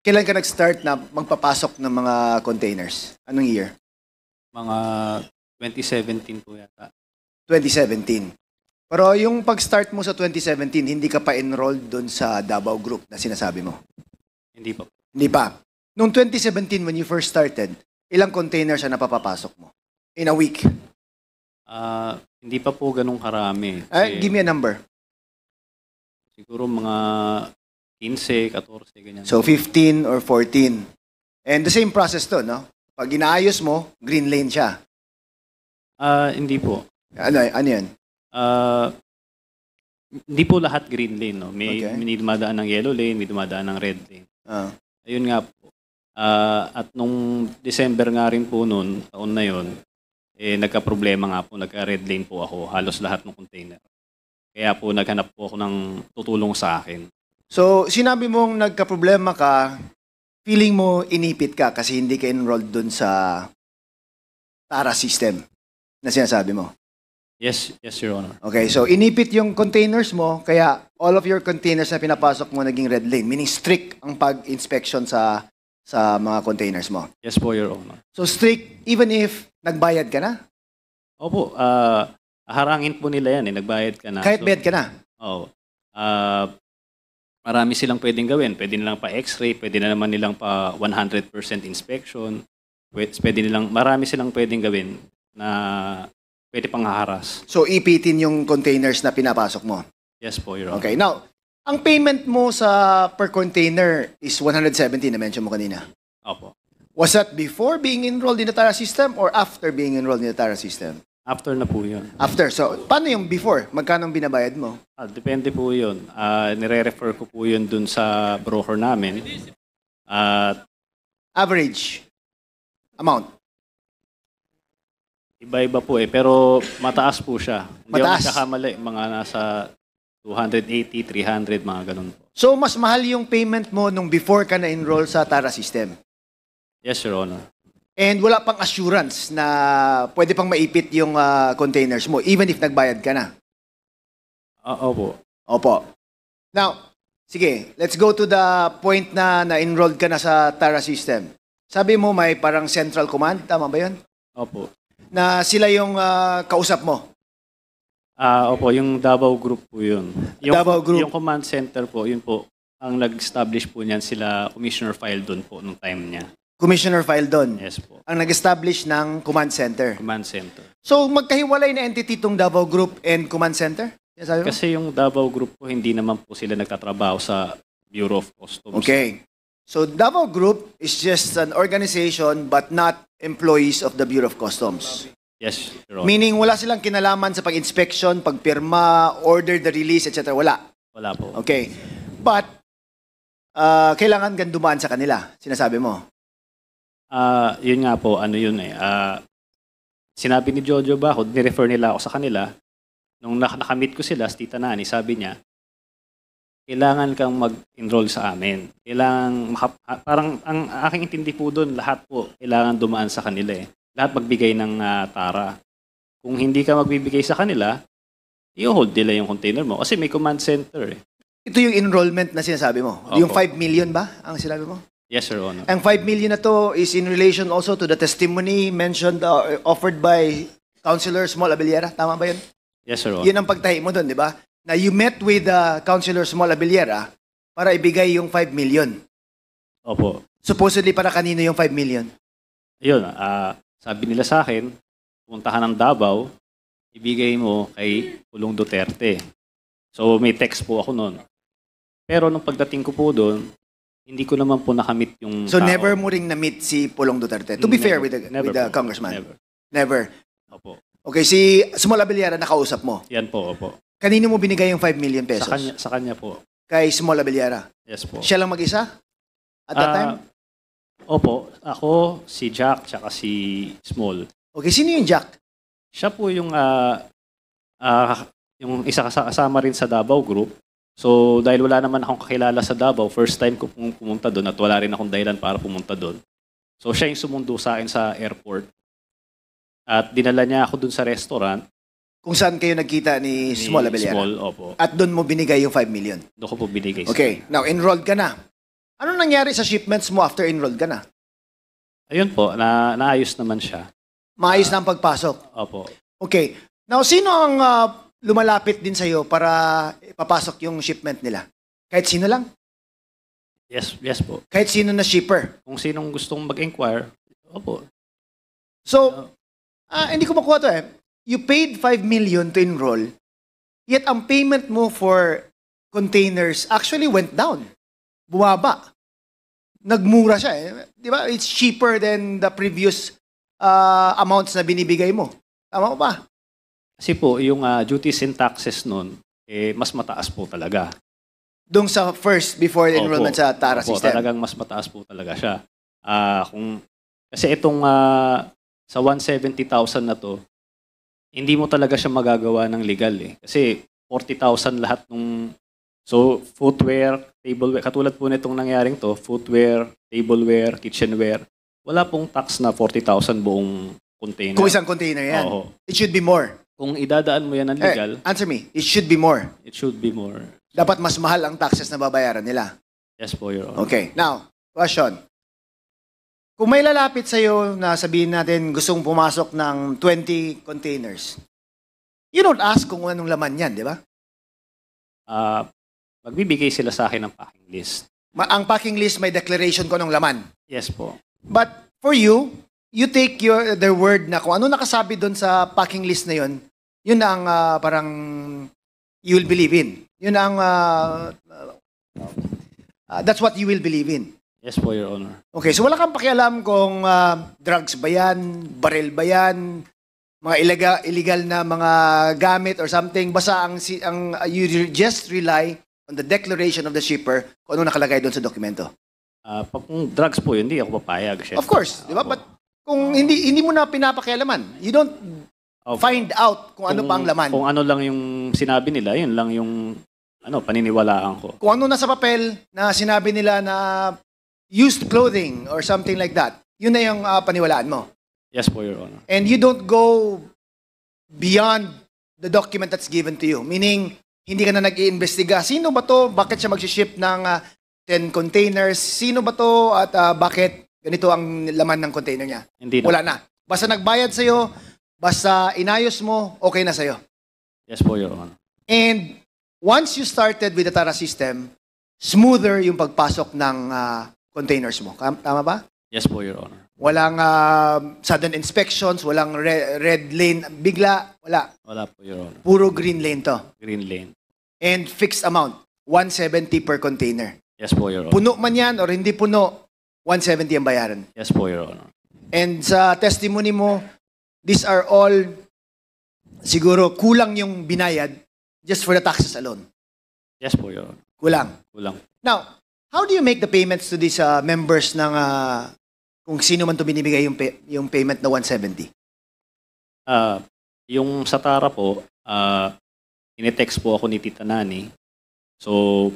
Kailan ka nag-start na magpapasok ng mga containers? Anong year? Mga 2017 po yata. 2017. Pero yung pag-start mo sa 2017, hindi ka pa enrolled doon sa Davao Group na sinasabi mo? Hindi pa. Hindi pa. Noong 2017, when you first started, ilang containers ang napapapasok mo? In a week? Hindi pa po ganun karami. Give me a number. Siguro mga 15, 14, ganyan. So 15 or 14. And the same process to, no? Pag inaayos mo, green lane siya. Hindi po. Ano yan? Hindi po lahat green lane. No? May dumadaan ng yellow lane, may dumadaan ng red lane. Ayun nga po. At nung December nga rin po noon, taon na yon, nagka-problema nga po, nagka-red lane po ako, halos lahat ng container. Kaya po naghanap po ako ng tutulong sa akin. So, sinabi mong nagka-problema ka, feeling mo inipit ka kasi hindi ka enrolled dun sa TARA system na sinasabi mo? Yes, Your Honor. Okay, so inipit yung containers mo, kaya all of your containers na pinapasok mo naging red lane, meaning strict ang pag-inspection sa mga containers mo. Yes po, Your Honor. So strict even if nagbayad ka na? Opo, harangin po nila yan, nagbayad ka na. Kahit bayad ka na? Oo. Marami silang pwedeng gawin. Pwede nilang pa x-ray, pwede na naman nilang pa 100% inspection. Marami silang pwedeng gawin na pwede pang haharas. So ipitin yung containers na pinapasok mo? Yes po, Your Honor. Okay, now, ang payment mo sa per container is 170 na mention mo kanina. Opo. Was that before being enrolled in the TARA system or after being enrolled in the TARA system? After na po yun. After. So, paano yung before? Magkano ang binabayad mo? Depende po yun. Nire-refer ko po yun dun sa broker namin. Average amount? Iba-iba po pero mataas po siya. Hindi Mataas? ako nagkakamali. Mga nasa 280, 300, mga ganun po. So, mas mahal yung payment mo nung before ka na-enroll sa TARA system? Yes, Your Honor. And wala pang assurance na pwede pang maipit yung containers mo even if nagbayad ka na? Opo. Opo. Now, sige, let's go to the point na na-enrolled ka na sa TARA system. Sabi mo may parang central command, tama ba yun? Opo. Na sila yung kausap mo? Opo, yung Davao Group po yun. Davao Group. Yung command center po, yun po, ang nag-establish po niyan sila, Commissioner File doon po nung time niya. Commissioner File doon? Yes po. Ang nag-establish ng command center? Command center. So, magkahiwalay na entity itong Davao Group and command center? Sabi mo? Kasi yung Davao Group po, hindi naman po sila nagtatrabaho sa Bureau of Customs. Okay. So, Davao Group is just an organization but not employees of the Bureau of Customs. Yes, Your Honor. Meaning, wala silang kinalaman sa pag-inspection, pagpirma, order the release, etc. Wala. Wala po. Okay. But, kailangan kang dumaan sa kanila, sinasabi mo. Yun nga po, ano yun sinabi ni Jojo ba ako, nirefer nila ako sa kanila. Nung nakamit ko sila, si Tita Nani, sabi niya, kailangan kang mag-enroll sa amin. Parang ang aking intindi po doon, lahat po, kailangan dumaan sa kanila Lahat magbigay ng TARA. Kung hindi ka magbibigay sa kanila, i-hold nila yung container mo. Kasi may command center Ito yung enrollment na sinasabi mo. Opo. Yung 5 million ba ang sinabi mo? Yes, Your Honor. Ang 5 million na to is in relation also to the testimony mentioned, offered by Councilor Small Abellera. Tama ba yun? Yes, Your Honor. Yun ang pagtahi mo doon, di ba? Na you met with Councilor Small Abellera para ibigay yung 5 million. Opo. Supposedly para kanino yung 5 million? Ayun, sabi nila sa akin, puntahan ng Davao, ibigay mo kay Pulong Duterte. So may text po ako noon. Pero nung pagdating ko po doon, hindi ko naman po nakamit yung So tao. never mo ring na-meet si Pulong Duterte? To be fair with the congressman? Never. Opo. Okay, si Small Abellera nakausap mo? Yan po, opo. Kanino mo binigay yung 5 million pesos? Sa kanya po. Kay Small Abellera? Yes po. Siya lang mag-isa? At that time? Opo. Ako, si Jack, tsaka si Small. Okay, sino yung Jack? Siya po yung isa kasama rin sa Davao Group. So, dahil wala naman akong kakilala sa Davao, first time ko pumunta doon at wala rin akong dahilan para pumunta doon. So, siya yung sumundo sa akin sa airport. At dinala niya ako doon sa restaurant. Kung saan kayo nagkita ni Small Abellera? Small, opo. At doon mo binigay yung 5 million? Doon ko po binigay. Okay, now enrolled ka na. Ano nangyari sa shipments mo after enrolled ka na? Ayun po, naayos naman siya. Maayos na ang pagpasok. Opo. Okay. Now, sino ang lumalapit din sa'yo para ipapasok yung shipment nila? Kahit sino lang? Yes po. Kahit sino na shipper? Kung sinong gustong mag-inquire, opo. So, hindi ko makuha to eh. You paid 5 million to enroll, yet ang payment mo for containers actually went down. Bumaba. Nagmura siya eh. Di ba? It's cheaper than the previous amounts na binibigay mo. Tama ba? Kasi po, yung duties and taxes nun, mas mataas po talaga. Doon sa first, before enrollment sa TARA Opo, system. talagang mas mataas po talaga siya. Kasi itong sa 170,000 na to, hindi mo talaga siya magagawa ng legal eh. Kasi 40,000 lahat nung... So, footwear, tableware, katulad po nitong nangyaring to, footwear, tableware, kitchenware, wala pong tax na 40,000 buong container. Kung isang container yan. Oo. It should be more. Kung idadaan mo yan ng legal, Answer me. It should be more. it should be more. Dapat mas mahal ang taxes na babayaran nila. Yes po, Your Honor. Okay. Now, question. Kung may lalapit sa'yo na sabihin natin gustong pumasok ng 20 containers, you don't ask kung anong laman yan, di ba? Magbibigay sila sa akin ng packing list. Ang packing list may declaration ko ng laman. Yes po. But for you, you take their word na kung ano nakasabi doon sa packing list na yun, yun ang parang you will believe in. Yun ang that's what you will believe in. Yes po, Your Honor. Okay, so wala kang pakialam kung drugs ba yan, baril ba yan, mga illegal na mga gamit or something. Basta you just rely on the declaration of the shipper kung ano nakalagay doon sa dokumento. Kung drugs po yun, hindi ako papayag. Syempre. Of course, di ba? But kung hindi mo na pinapakialaman, you don't find out kung ano pa ang laman. Kung ano lang yung sinabi nila, yun lang yung paniniwalaan ko. Kung ano nasa papel na sinabi nila na used clothing or something like that, yun na yung paniwalaan mo. Yes po, Your Honor. And you don't go beyond the document that's given to you. Meaning, hindi ka na nag-iimbestiga. Sino ba to? Bakit siya mag-ship ng 10 containers? Sino ba to? At bakit ganito ang laman ng container niya? Hindi na. Wala na. Basta nagbayad sa'yo, basta inayos mo, okay na sa'yo. Yes po, Your Honor. And once you started with the TARA system, smoother yung pagpasok ng containers mo. Tama ba? Yes po, Your Honor. Walang sudden inspections, walang red lane bigla, wala. Wala po, Your Honor. Puro green lane to. Green lane. And fixed amount, 170 per container. Yes po, Your Honor. Puno man yan or hindi puno, 170 ang bayaran. Yes po, Your Honor. And sa testimony mo, these are all, siguro kulang yung binayad just for the taxes alone. Yes po, Your Honor. Kulang. Kulang. Now, how do you make the payments to these members ng kung sino man to binibigay yung payment na 170? Yung sa TARA po, inetext po ako ni Tita Nani. So,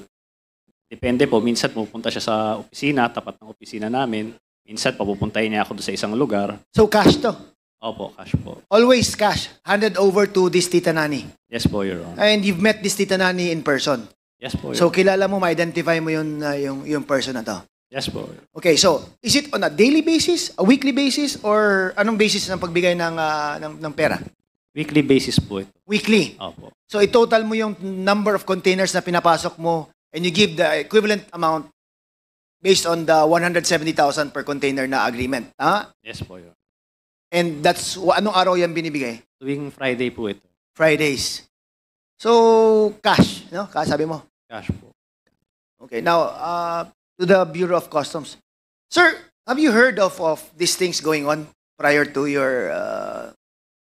depende po. Minsan pupunta siya sa opisina, tapat ng opisina namin. Minsan papupuntahin niya ako doon sa isang lugar. So, cash to? Opo, cash po. Always cash. Handed over to this Tita Nani. Yes po, Your Honor. And you've met this Tita Nani in person. Yes po, Your So, kilala mo, ma-identify mo yung person na to. Yes po. Okay, so, is it on a daily basis, a weekly basis, or anong basis ng pagbigay ng pera? Weekly basis po ito. Weekly. Opo. So, i-total mo yung number of containers na pinapasok mo and you give the equivalent amount based on the 170,000 per container na agreement. Yes po, Your Honor. And that's, anong araw yan binibigay? Tuwing Friday po ito. Fridays. So, cash, no? Sabi mo. Cash po. Okay, now, to the Bureau of Customs. Sir, have you heard of these things going on prior to your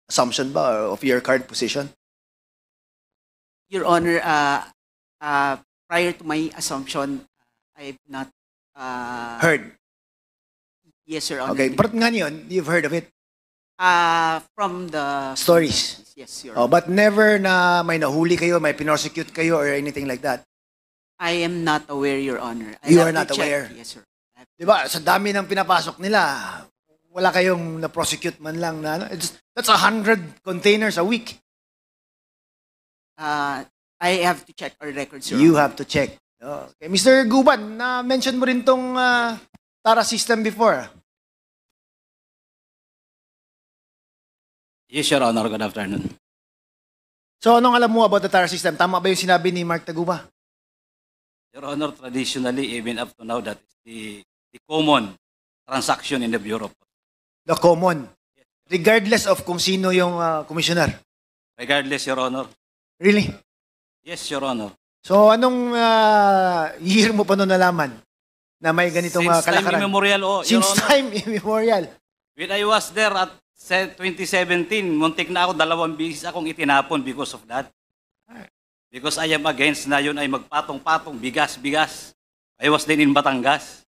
assumption ba of your current position? Your Honor, prior to my assumption, I've not Heard. Yes, Your Honor. Okay, but nga yun, you've heard of it. From the Stories. Yes, Your Oh, Honor. but never na may nahuli kayo, may pinosecute kayo or anything like that. I am not aware, Your Honor. You I'll are have not to check. aware? Yes, sir. Di ba? Sa dami ng pinapasok nila, wala kayong na-prosecute man lang na ano? That's 100 containers a week. I have to check our records, Your You Honor. have to check Okay. Mr. Guban, na-mention mo rin tong TARA system before. Yes, Your Honor. Good afternoon. So, anong alam mo about the TARA system? Tama ba yung sinabi ni Mark Taguba? Your Honor, traditionally, even up to now, that is the common transaction in the Bureau. The common. Regardless of kung sino yung commissioner. Regardless, Your Honor. Really? Yes, Your Honor. So, anong year mo pa noon nalaman na may ganitong Since time kalakaran? immemorial, Your Since Honor. time immemorial. When I was there at 2017, muntik na ako, 2 beses akong itinapon because of that. Because I am against na yun ay magpatong-patong, bigas-bigas. I was then in Batangas.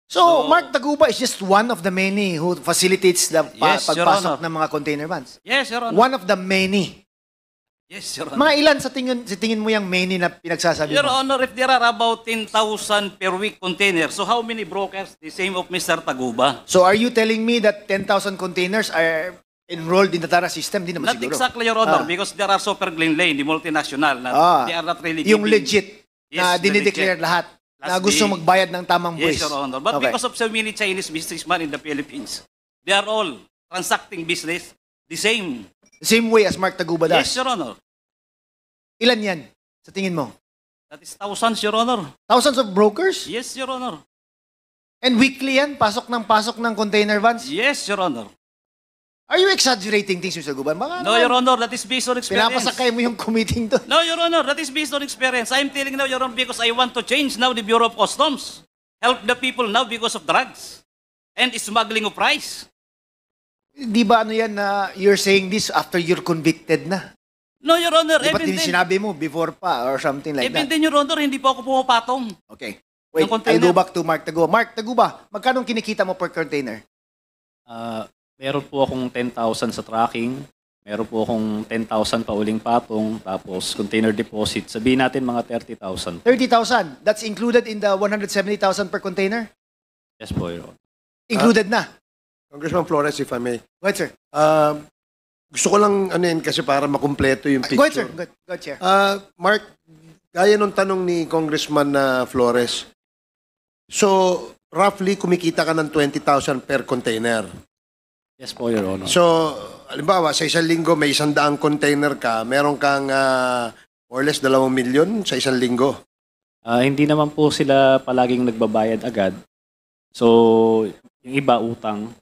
So, So- Mark Taguba is just one of the many who facilitates the Yes, Your pagpasok Honor. ng mga container vans. Yes, Your Honor. One of the many. Yes, Your Honor. Mga ilan sa tingin mo yung many na pinagsasabi Your mo? Honor, if there are about 10,000 per week containers, so how many brokers? The same of Mr. Taguba. So, are you telling me that 10,000 containers are enrolled in the TARA system? Di naman Not siguro. exactly, Your Honor, Ah. because there are Super Green Lane, the multinational, na they are not really Yung giving- legit na Yes, the dinideclare legit. lahat na Plus gusto the- magbayad ng tamang buwis. Yes, Your Honor. But Okay. because of so many Chinese businessmen in the Philippines, they are all transacting business the same. The same way as Mark Taguba does. Yes, Your Honor. Ilan yan sa tingin mo? That is thousands, Your Honor. Thousands of brokers? Yes, Your Honor. And weekly yan? Pasok ng container vans? Yes, Your Honor. Are you exaggerating things, Mr. Guban? Baka No, naman, Your Honor, that is based on experience. pinapasakay mo yung committing doon. No, Your Honor, that is based on experience. I'm telling now, Your Honor, because I want to change now the Bureau of Customs. Help the people now because of drugs and smuggling of rice. Di ba ano yan na you're saying this after you're convicted na? No, Your Honor, Di ba even then, sinabi mo before pa or something like even that? then, Your Honor, hindi po ako pumapatong. Okay. Wait, Ng container. I'll go back to Mark Taguba. Mark Taguba, magkano kinikita mo per container? Meron po akong 10,000 sa tracking, meron po akong 10,000 pa uling patong, tapos container deposit. Sabihin natin mga 30,000. 30,000. That's included in the 170,000 per container? Yes po, Your Honor. Included na. Congressman Flores, if I may. Go ahead, sir. Gusto ko lang ano yun kasi para makumpleto yung Go ahead, sir. picture. Go ahead, chair. Mark, gaya nung tanong ni Congressman Flores, so roughly kumikita ka ng 20,000 per container. Yes po, Your Honor. So, halimbawa, sa isang linggo may 100 container ka, meron kang more or less 2 milyon sa isang linggo. Hindi naman po sila palaging nagbabayad agad. So, yung iba utang.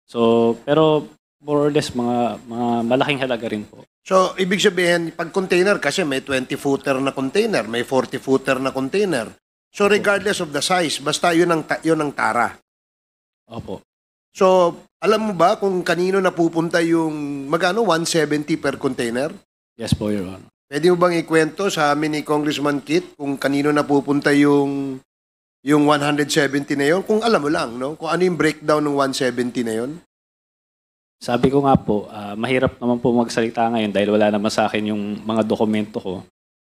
So, pero more or less mga malaking halaga rin po. So, ibig sabihin, pag container, kasi may 20-footer na container, may 40-footer na container. So, regardless of the size, basta yun ang tara. Opo. So, alam mo ba kung kanino napupunta yung magkano 170 per container? Yes po, Your Honor. Pwede mo bang ikwento sa amin ni Congressman Kit kung kanino napupunta yung 170 na yun? Kung alam mo lang, no? Kung ano yung breakdown ng 170 na yun? Sabi ko nga po, mahirap naman po magsalita ngayon dahil wala naman sa akin yung mga dokumento ko.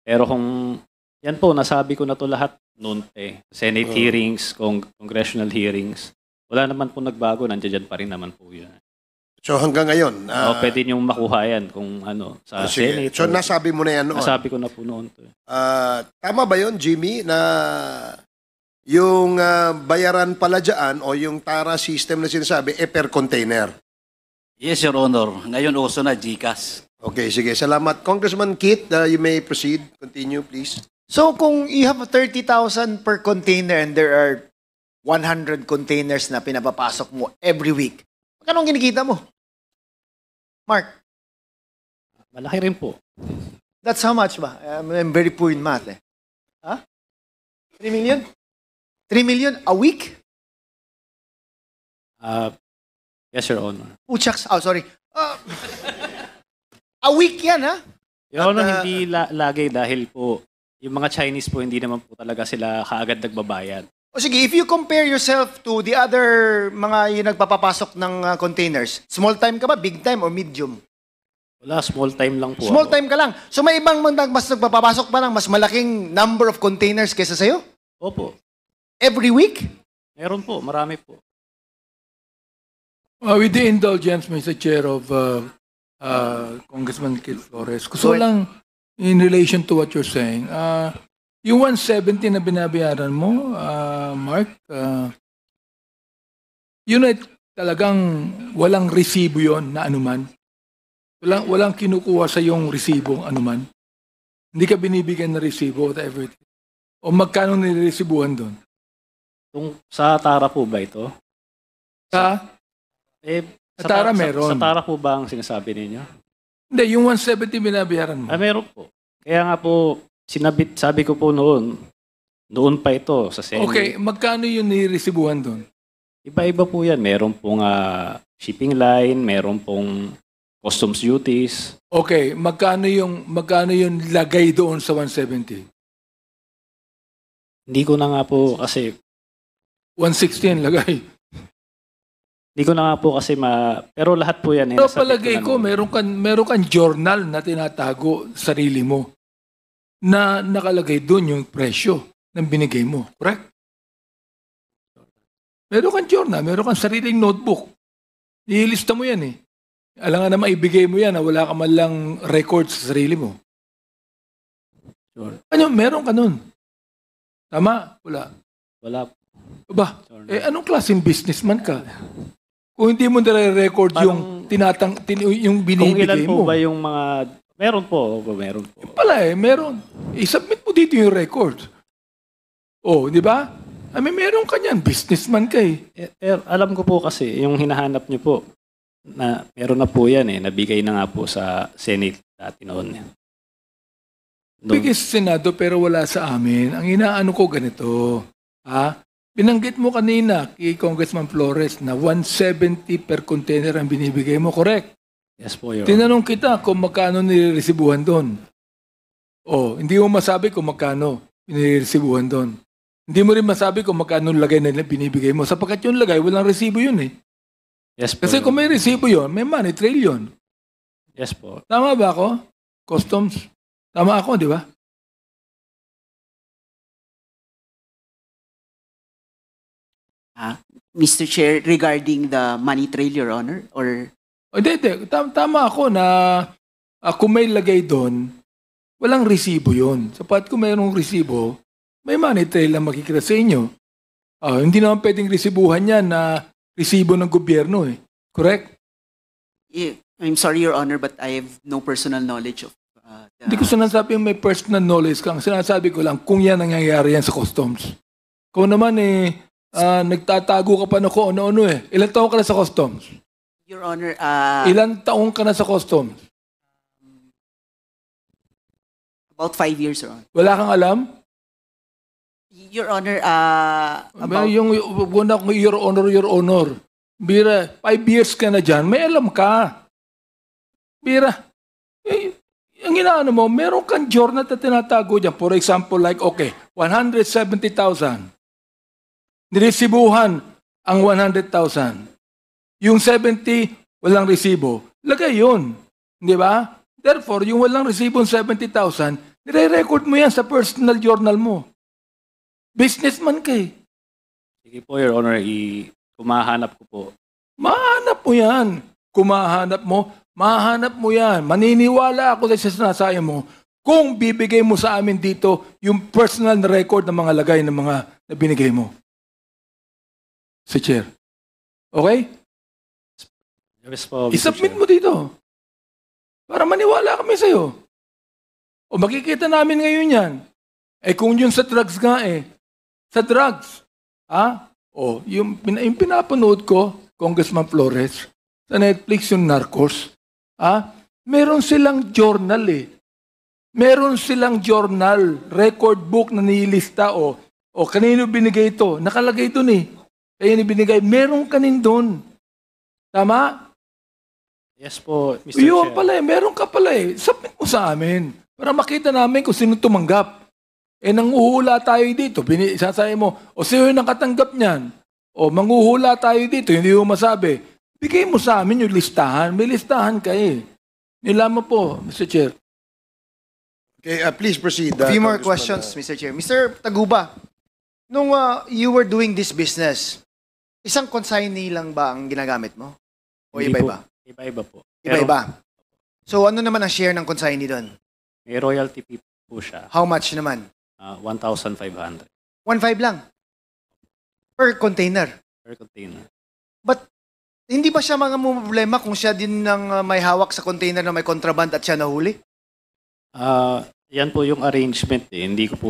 Pero kung yan po, nasabi ko na to lahat noon Senate hearings, congressional hearings. Wala naman po nagbago, nandiyan pa rin naman po yun. So hanggang ngayon? Pwede niyong makuha yan kung ano, sa sige. Senate. So nasabi mo na yan noon? Nasabi ko na po noon to. Tama ba yun, Jimmy, na yung bayaran pala dyan o yung TARA system na sinasabi, per container? Yes, Your Honor. Ngayon uso na GCash. Okay, sige. Salamat. Congressman Kit, you may proceed. Continue, please. So, kung you have 30,000 per container and there are 100 containers na pinapapasok mo every week, magkano ang kinikita mo? Mark, Malaki rin po. that's how much ba? I'm very poor in math. Ha? 3 million? 3 million a week? Yes, Your Honor. Uchaks. Oh, sorry. A week yan, ha? Your Honor, hindi lagi dahil po yung mga Chinese po hindi naman po talaga sila kaagad nagbabayad. O sige, if you compare yourself to the other mga yung nagpapapasok ng containers, small time ka ba, big time, or medium? Wala, small time lang po. Small ako. time ka lang. So may ibang mas nagpapapasok pa ng mas malaking number of containers kaysa sa'yo? Opo. Every week? Meron po, marami po. With the indulgence, Mr. Chair of Congressman Kit Flores, gusto lang in relation to what you're saying, Yung 170 na binabayaran mo, Mark, yun ay talagang walang resibo yon na anuman. Walang kinukuha sa yung resibo anuman. Hindi ka binibigyan ng resibo, whatever. O magkano niresibuhan doon? Sa Tara po ba ito? Sa Tara meron. Sa Tara po ba ang sinasabi ninyo? Hindi, yung 170 binabayaran mo. Meron po. Kaya nga po, sabi ko po noon pa ito sa Senate. Okay, magkano yung niresibuhan doon? Iba-iba po yan. Meron pong shipping line, meron pong customs duties. Okay, magkano yung lagay doon sa 170? Hindi ko na nga po kasi 160 ang lagay. Hindi ko na nga po kasi pero lahat po yan. Pero palagay ko, meron kang journal na tinatago sarili mo na nakalagay doon yung presyo ng binigay mo. Correct? Meron kang journal, meron kang sariling notebook. Ilista mo yan eh. Alam nga na maibigay mo yan na wala ka man lang record sa sarili mo. Sure. Meron ka nun. Tama? Wala. Wala. Ba? Anong klaseng businessman ka? Kung hindi mo nare-record yung yung binibigay mo. Kung ilan po ba yung mga... Meron po. Yung pala meron. I-submit mo dito yung record. Di ba? Meron ka niyan. Businessman ka eh. Alam ko po kasi, yung hinahanap niyo po, na meron na po yan nabigay na nga po sa Senate dati noon. Bigay sa Senado pero wala sa amin. Ang inaano ko ganito, binanggit mo kanina kay Congressman Flores na 170 per container ang binibigay mo, correct? Yes po, Your Tinanong kita kung magkano niresibuhan doon. Hindi mo masabi kung magkano niresibuhan doon. Hindi mo rin masabi kung magkano lagay na binibigay mo. Sapagkat yung lagay, walang resibo yun eh. Yes po. Kasi kung may resibo yun, may money trail yun. Yes po. Tama ba ako? Customs. Tama ako, di ba? Mr. Chair, regarding the money trail, Your Honor, or... Hindi. Tama ako na kung may lagay doon, walang resibo yun. Sapat kung mayroong resibo, may money trail na makikita sa inyo. Hindi naman pwedeng resibuhan yan na resibo ng gobyerno eh. Correct? I'm sorry, Your Honor, but I have no personal knowledge of Hindi ko sinasabi yung may personal knowledge kang. Sinasabi ko lang kung yan nangyayari yan sa customs. Kung naman nagtatago ka pa na kung ano-ano eh. Ilan taong ka na sa customs? Your Honor, Ilan taong ka na sa customs? about 5 years, Your Honor. Wala kang alam? Your Honor, about... Yung una kong your honor. Bira, 5 years ka na dyan, may alam ka. Bira, ang inaano mo, meron kang journal na tinatago dyan. For example, like, 170,000. Niresibuhan ang 100,000. Yung 70, walang resibo. Lagay yun. Di ba? Therefore, yung walang resibo ng 70,000, nire-record mo yan sa personal journal mo. Businessman ka eh. Sige po, Your Honor, kumahanap ko po. Mahanap mo yan. Mahanap mo yan. Maniniwala ako sa sinasabi mo kung bibigay mo sa amin dito yung personal na record ng mga lagay ng mga na binigay mo. Si Chair. Okay? Yes po, Mr. I-submit Chair. mo dito. Para maniwala kami sa'yo. O makikita namin ngayon yan. Kung yun sa drugs nga sa drugs. Yung pinapanood ko, Congressman Flores, sa Netflix yung Narcos, meron silang journal Meron silang journal, record book na nilista kanino binigay ito. Nakalagay doon Kaya binigay. Meron kanin doon. Tama? Yes po, Mr. Yun Chair. pala meron ka pala Submit mo sa amin para makita namin kung sino tumanggap. Nanguhula tayo dito. Sasabi mo, sino yung nakatanggap niyan? Manghuhula tayo dito, hindi mo masabi. Bigay mo sa amin yung listahan. May listahan ka Nilaman po, Mr. Chair. Okay, please proceed. A few more Congressman, questions, Mr. Chair. Mr. Taguba, nung you were doing this business, isang consignee lang ba ang ginagamit mo? O Hindi iba-iba? po. Iba-iba po. Pero Iba-iba. So ano naman ang share ng consignee doon? may royalty fee po siya. How much naman? 1,500 1.5 lang per container. per container. But hindi ba siya mga problema kung siya din ng may hawak sa container na may contraband at siya nahuli? Yan po yung arrangement eh. Hindi ko po...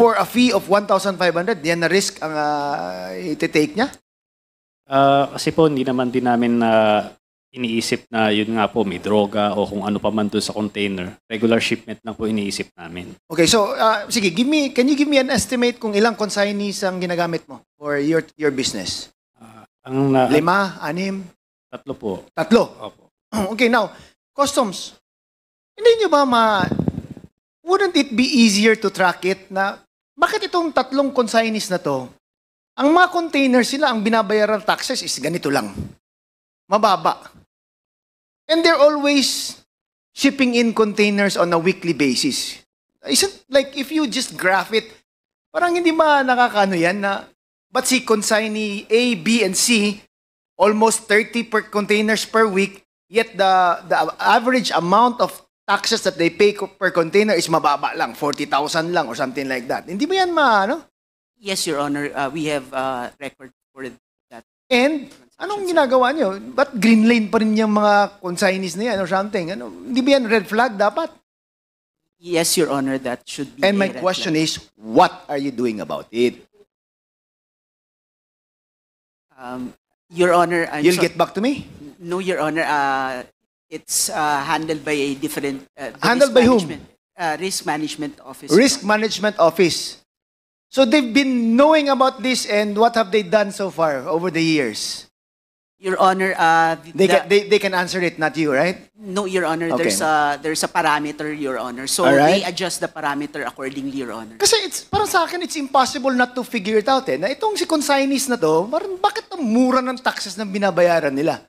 For a fee of 1,500, yan na risk ang iti-take niya? Kasi po, hindi naman din namin iniisip na yun nga po, may droga o kung ano pa man doon sa container. Regular shipment lang po iniisip namin. Okay, so sige, can you give me an estimate kung ilang consignees ang ginagamit mo for your business? Ang 5, 6, 3 po. 3. Opo. Okay, now, customs. Hindi nyo ba wouldn't it be easier to track it na bakit itong 3 consignees na to, ang mga containers sila, ang binabayaran taxes is ganito lang. Mababa. And they're always shipping in containers on a weekly basis. Isn't like if you just graph it, parang hindi ba nakakano yan na but si consignee A, B, and C, almost 30 per containers per week, yet the average amount of taxes that they pay per container is mababa lang, 40,000 lang or something like that. Hindi ba yan Yes, Your Honor. We have record for that. And anong ginagawa nyo? Ba't green lane pa rin yung mga consignees na yan or something? Hindi ba yan red flag dapat? Yes, Your Honor, that should be. And my a red question flag. is, what are you doing about it? Your Honor, You'll get back to me? No, Your Honor. It's handled by a different. Handled by whom? Risk management office. Risk Management Office. So they've been knowing about this, and what have they done so far over the years? Your Honor, They can answer it, not you, right? no, Your Honor. Okay. There's a parameter, Your Honor. So Alright. they adjust the parameter accordingly, Your Honor. Kasi parang sa akin, it's impossible not to figure it out eh. Na itong si consignees na to, parang bakit ang mura ng taxes na binabayaran nila?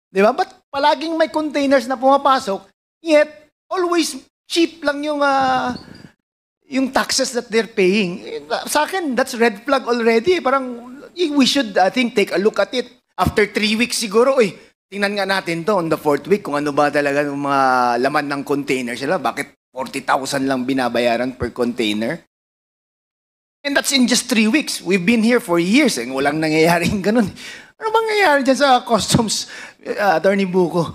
Di ba? Ba't palaging may containers na pumapasok, yet always cheap lang yung taxes that they're paying. Sa akin, that's red flag already. Parang we should, I think, take a look at it. After 3 weeks siguro, tingnan nga natin to on the 4th week kung ano ba talaga yung mga laman ng container sila. Bakit 40,000 lang binabayaran per container? And that's in just 3 weeks. We've been here for years. Walang nangyayaring ganun. Ano bang nangyayari dyan sa customs, Attorney Buko?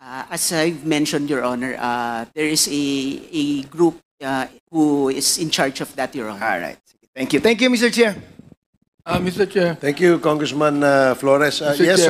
As I've mentioned, Your Honor, there is a group who is in charge of that, Your Honor. All right. Thank you. Thank you, Mr. Chair. Mr. Chair. Thank you, Congressman Flores. Mr. Yes, Chair.